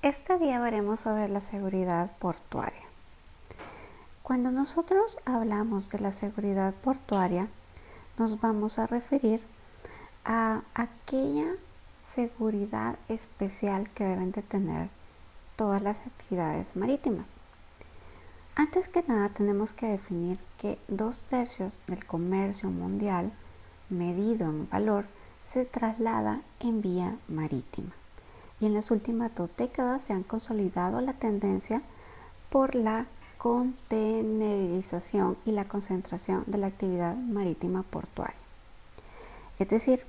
Este día veremos sobre la seguridad portuaria. Cuando nosotros hablamos de la seguridad portuaria, nos vamos a referir a aquella seguridad especial que deben de tener todas las actividades marítimas. Antes que nada tenemos que definir que 2/3 del comercio mundial, medido en valor, se traslada en vía marítima. Y en las últimas 2 décadas se han consolidado la tendencia por la contenerización y la concentración de la actividad marítima portuaria. Es decir,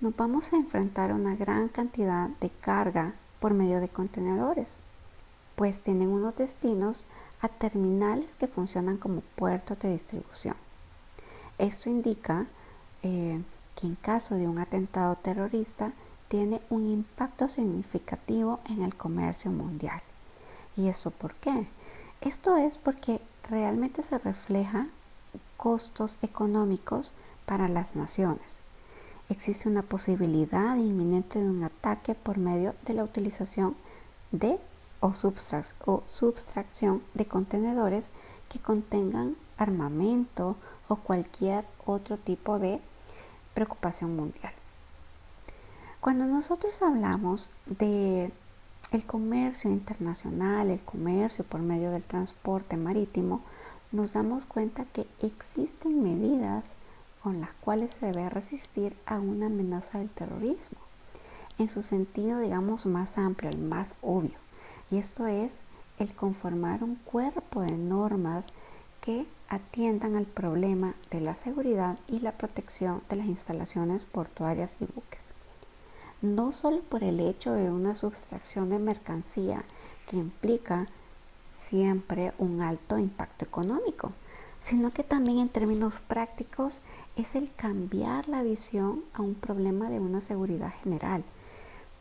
nos vamos a enfrentar a una gran cantidad de carga por medio de contenedores, pues tienen unos destinos a terminales que funcionan como puertos de distribución. Esto indica que en caso de un atentado terrorista tiene un impacto significativo en el comercio mundial. ¿Y eso por qué? Esto es porque realmente se refleja costos económicos para las naciones. Existe una posibilidad inminente de un ataque por medio de la utilización de o subtracción de contenedores que contengan armamento o cualquier otro tipo de preocupación mundial. Cuando nosotros hablamos de el comercio internacional, el comercio por medio del transporte marítimo, nos damos cuenta que existen medidas con las cuales se debe resistir a una amenaza del terrorismo, en su sentido, digamos, más amplio, el más obvio. Y esto es el conformar un cuerpo de normas que atiendan al problema de la seguridad y la protección de las instalaciones portuarias y buques. No solo por el hecho de una sustracción de mercancía que implica siempre un alto impacto económico, sino que también en términos prácticos es el cambiar la visión a un problema de una seguridad general,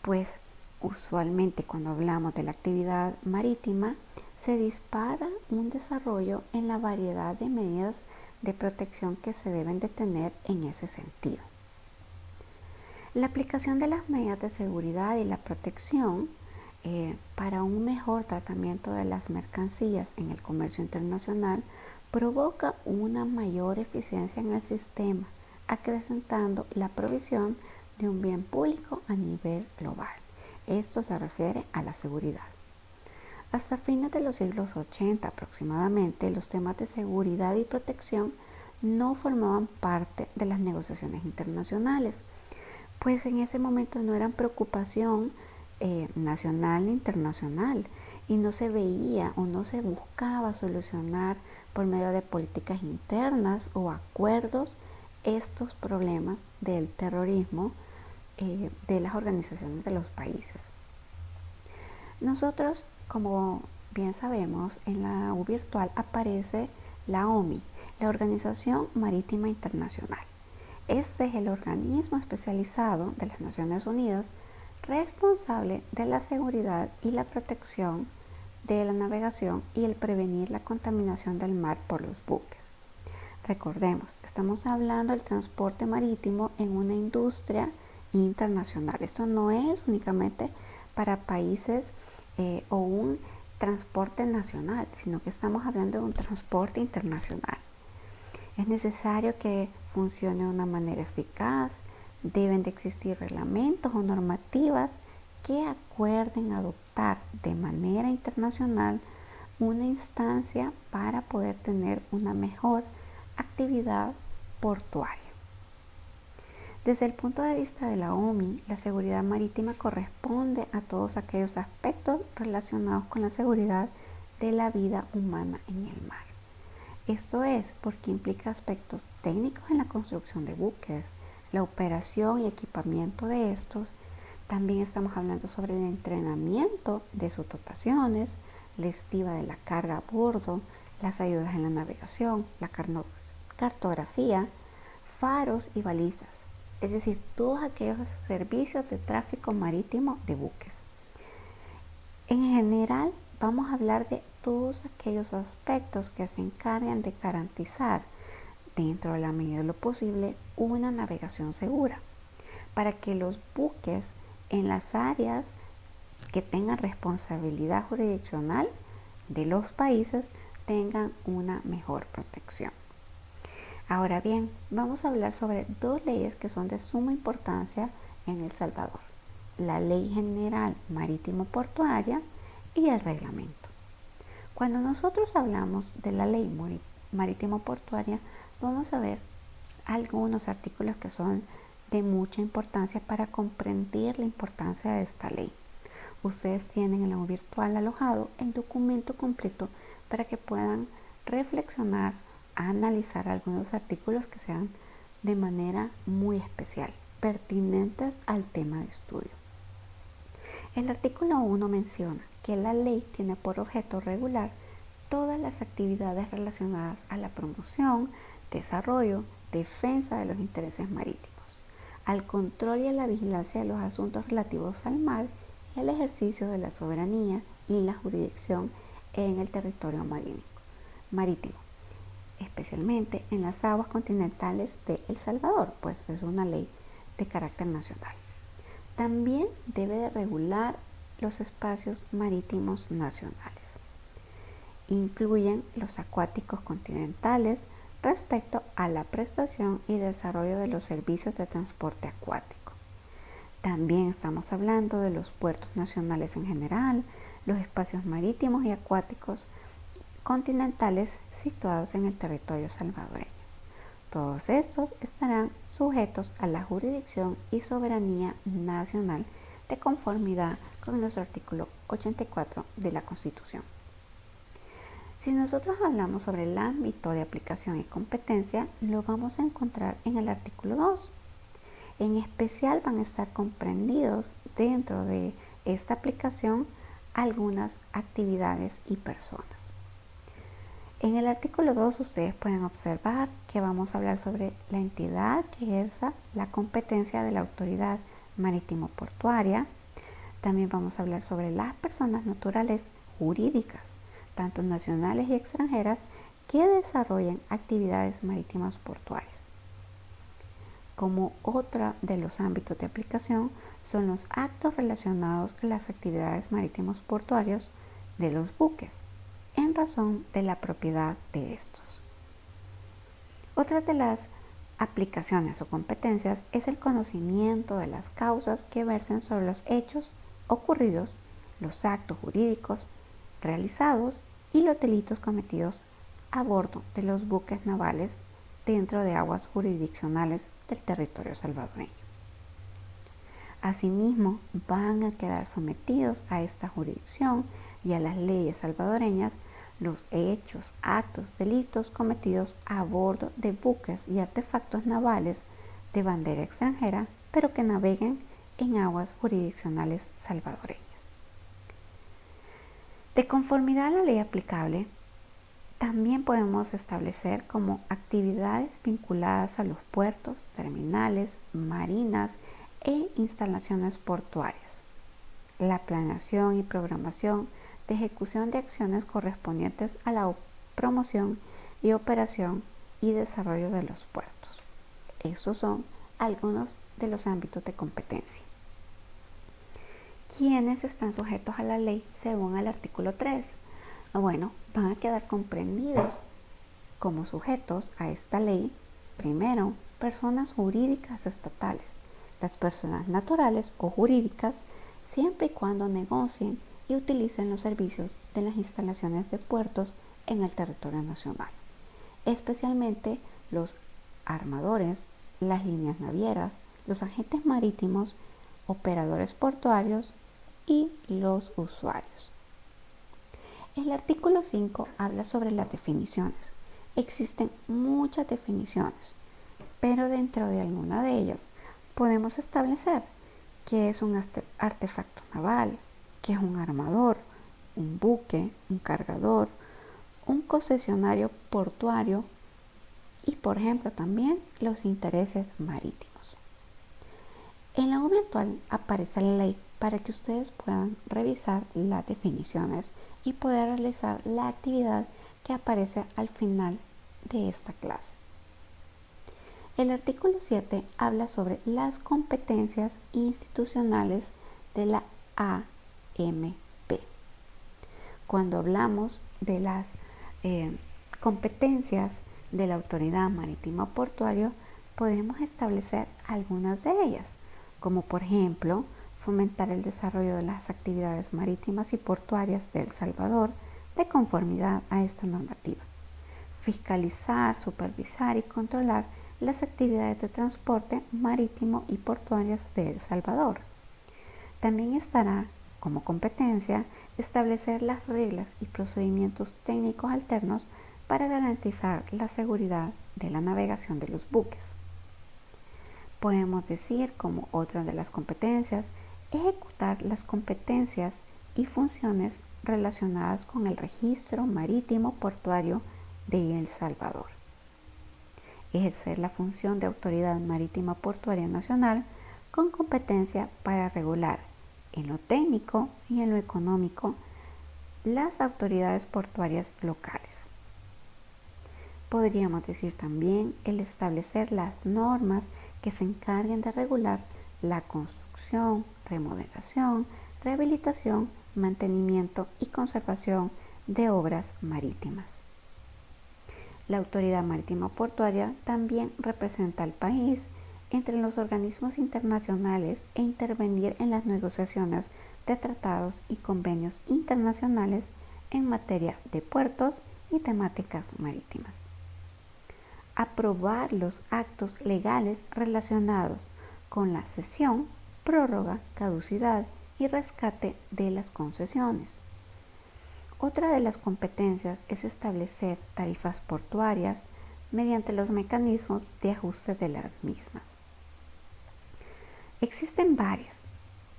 pues usualmente cuando hablamos de la actividad marítima se dispara un desarrollo en la variedad de medidas de protección que se deben de tener en ese sentido. La aplicación de las medidas de seguridad y la protección para un mejor tratamiento de las mercancías en el comercio internacional provoca una mayor eficiencia en el sistema, acrecentando la provisión de un bien público a nivel global. Esto se refiere a la seguridad. Hasta fines de los siglos 80 aproximadamente, los temas de seguridad y protección no formaban parte de las negociaciones internacionales, pues en ese momento no eran preocupación nacional ni internacional y no se veía o no se buscaba solucionar por medio de políticas internas o acuerdos estos problemas del terrorismo de las organizaciones de los países. Nosotros, como bien sabemos, en la U virtual aparece la OMI, la Organización Marítima Internacional. Este es el organismo especializado de las Naciones Unidas responsable de la seguridad y la protección de la navegación y el prevenir la contaminación del mar por los buques. Recordemos, estamos hablando del transporte marítimo en una industria internacional. Esto no es únicamente para países o un transporte nacional, sino que estamos hablando de un transporte internacional. Es necesario que funcione de una manera eficaz, deben de existir reglamentos o normativas que acuerden adoptar de manera internacional una instancia para poder tener una mejor actividad portuaria. Desde el punto de vista de la OMI, la seguridad marítima corresponde a todos aquellos aspectos relacionados con la seguridad de la vida humana en el mar. Esto es porque implica aspectos técnicos en la construcción de buques, la operación y equipamiento de estos. También estamos hablando sobre el entrenamiento de sus dotaciones, la estiva de la carga a bordo, las ayudas en la navegación, la cartografía, faros y balizas, es decir, todos aquellos servicios de tráfico marítimo de buques. En general, vamos a hablar de todos aquellos aspectos que se encargan de garantizar, dentro de la medida de lo posible, una navegación segura, para que los buques en las áreas que tengan responsabilidad jurisdiccional de los países tengan una mejor protección. Ahora bien, vamos a hablar sobre dos leyes que son de suma importancia en El Salvador: la Ley General Marítimo-Portuaria y el reglamento. Cuando nosotros hablamos de la Ley Marítimo-Portuaria, vamos a ver algunos artículos que son de mucha importancia para comprender la importancia de esta ley. Ustedes tienen en la virtual alojado el documento completo para que puedan reflexionar, analizar algunos artículos que sean de manera muy especial, pertinentes al tema de estudio. El artículo 1 menciona que la ley tiene por objeto regular todas las actividades relacionadas a la promoción, desarrollo, defensa de los intereses marítimos, al control y a la vigilancia de los asuntos relativos al mar y al ejercicio de la soberanía y la jurisdicción en el territorio marítimo, especialmente en las aguas continentales de El Salvador, pues es una ley de carácter nacional. También debe de regular los espacios marítimos nacionales. Incluyen los acuáticos continentales respecto a la prestación y desarrollo de los servicios de transporte acuático. También estamos hablando de los puertos nacionales en general, los espacios marítimos y acuáticos continentales situados en el territorio salvadoreño. Todos estos estarán sujetos a la jurisdicción y soberanía nacional de conformidad con nuestro artículo 84 de la Constitución. Si nosotros hablamos sobre el ámbito de aplicación y competencia, lo vamos a encontrar en el artículo 2. En especial van a estar comprendidos dentro de esta aplicación algunas actividades y personas. En el artículo 2 ustedes pueden observar que vamos a hablar sobre la entidad que ejerza la competencia de la autoridad marítimo-portuaria. También vamos a hablar sobre las personas naturales jurídicas, tanto nacionales y extranjeras, que desarrollan actividades marítimas portuarias. Como otro de los ámbitos de aplicación son los actos relacionados a las actividades marítimos portuarios de los buques, en razón de la propiedad de estos. Otra de las aplicaciones o competencias es el conocimiento de las causas que versen sobre los hechos ocurridos, los actos jurídicos realizados y los delitos cometidos a bordo de los buques navales dentro de aguas jurisdiccionales del territorio salvadoreño. Asimismo, van a quedar sometidos a esta jurisdicción y a las leyes salvadoreñas los hechos, actos, delitos cometidos a bordo de buques y artefactos navales de bandera extranjera, pero que naveguen en aguas jurisdiccionales salvadoreñas. De conformidad a la ley aplicable, también podemos establecer como actividades vinculadas a los puertos, terminales, marinas e instalaciones portuarias, la planeación y programación de ejecución de acciones correspondientes a la promoción y operación y desarrollo de los puertos. Estos son algunos de los ámbitos de competencia. ¿Quiénes están sujetos a la ley según el artículo 3? Bueno, van a quedar comprendidos como sujetos a esta ley, primero, personas jurídicas estatales, las personas naturales o jurídicas, siempre y cuando negocien y utilicen los servicios de las instalaciones de puertos en el territorio nacional, especialmente los armadores, las líneas navieras, los agentes marítimos, operadores portuarios y los usuarios. El artículo 5 habla sobre las definiciones. Existen muchas definiciones, pero dentro de alguna de ellas podemos establecer qué es un artefacto naval, qué es un armador, un buque, un cargador, un concesionario portuario y, por ejemplo, también los intereses marítimos. En la web virtual aparece la ley para que ustedes puedan revisar las definiciones y poder realizar la actividad que aparece al final de esta clase. El artículo 7 habla sobre las competencias institucionales de la Cuando hablamos de las competencias de la Autoridad Marítima Portuaria, podemos establecer algunas de ellas, como por ejemplo, fomentar el desarrollo de las actividades marítimas y portuarias de El Salvador de conformidad a esta normativa. Fiscalizar, supervisar y controlar las actividades de transporte marítimo y portuarias de El Salvador. También estará como competencia establecer las reglas y procedimientos técnicos alternos para garantizar la seguridad de la navegación de los buques. Podemos decir, como otra de las competencias, ejecutar las competencias y funciones relacionadas con el registro marítimo portuario de El Salvador. Ejercer la función de Autoridad Marítima Portuaria Nacional con competencia para regular en lo técnico y en lo económico las autoridades portuarias locales. Podríamos decir también el establecer las normas que se encarguen de regular la construcción, remodelación, rehabilitación, mantenimiento y conservación de obras marítimas. La Autoridad Marítima Portuaria también representa al país entre los organismos internacionales e intervenir en las negociaciones de tratados y convenios internacionales en materia de puertos y temáticas marítimas. Aprobar los actos legales relacionados con la cesión, prórroga, caducidad y rescate de las concesiones. Otra de las competencias es establecer tarifas portuarias mediante los mecanismos de ajuste de las mismas. Existen varias,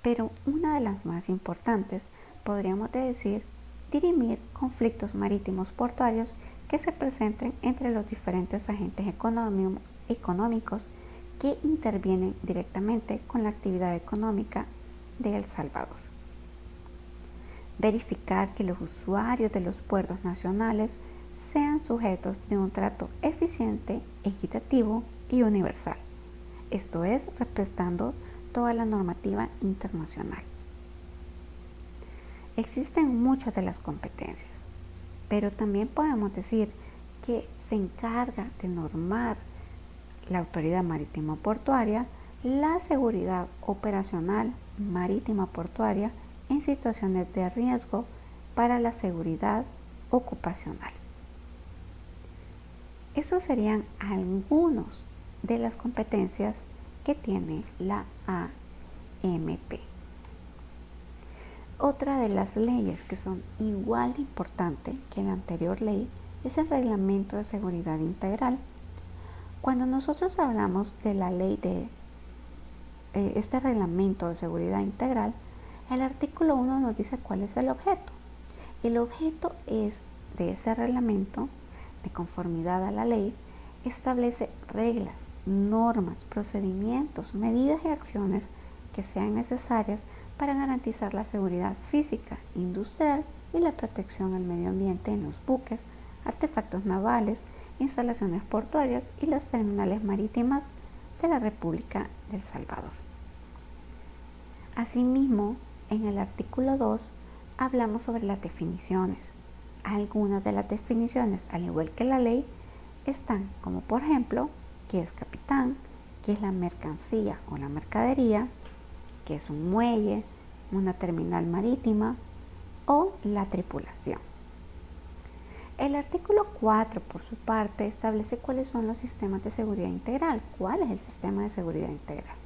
pero una de las más importantes podríamos decir dirimir conflictos marítimos portuarios que se presenten entre los diferentes agentes económicos que intervienen directamente con la actividad económica de El Salvador. Verificar que los usuarios de los puertos nacionales sean sujetos de un trato eficiente, equitativo y universal. Esto es, respetando toda la normativa internacional. Existen muchas de las competencias, pero también podemos decir que se encarga de normar la Autoridad Marítima Portuaria la seguridad operacional marítima portuaria en situaciones de riesgo para la seguridad ocupacional. Esos serían algunos de las competencias que tiene la AMP. Otra de las leyes que son igual de importantes que la anterior ley es el Reglamento de Seguridad Integral. Cuando nosotros hablamos de la ley de este Reglamento de Seguridad Integral, el artículo 1 nos dice cuál es el objeto. El objeto es de ese reglamento, de conformidad a la ley, establece reglas, normas, procedimientos, medidas y acciones que sean necesarias para garantizar la seguridad física, industrial y la protección al medio ambiente en los buques, artefactos navales, instalaciones portuarias y las terminales marítimas de la República de El Salvador. Asimismo, en el artículo 2 hablamos sobre las definiciones. Algunas de las definiciones, al igual que la ley, están como por ejemplo, qué es capitán, qué es la mercancía o la mercadería, qué es un muelle, una terminal marítima o la tripulación. El artículo 4, por su parte, establece cuáles son los sistemas de seguridad integral, cuál es el sistema de seguridad integral.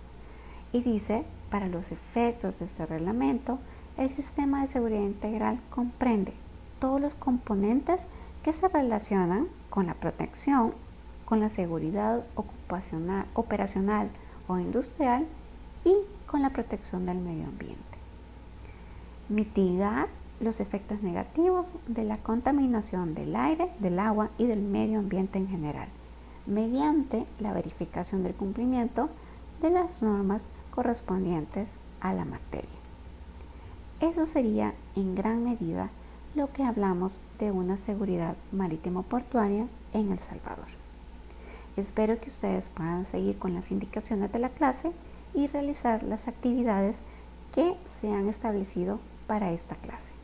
Y dice, para los efectos de este reglamento, el sistema de seguridad integral comprende todos los componentes que se relacionan con la protección, con la seguridad ocupacional, operacional o industrial y con la protección del medio ambiente. Mitigar los efectos negativos de la contaminación del aire, del agua y del medio ambiente en general, mediante la verificación del cumplimiento de las normas correspondientes a la materia. Eso sería en gran medida lo que hablamos de una seguridad marítimo portuaria en El Salvador. Espero que ustedes puedan seguir con las indicaciones de la clase y realizar las actividades que se han establecido para esta clase.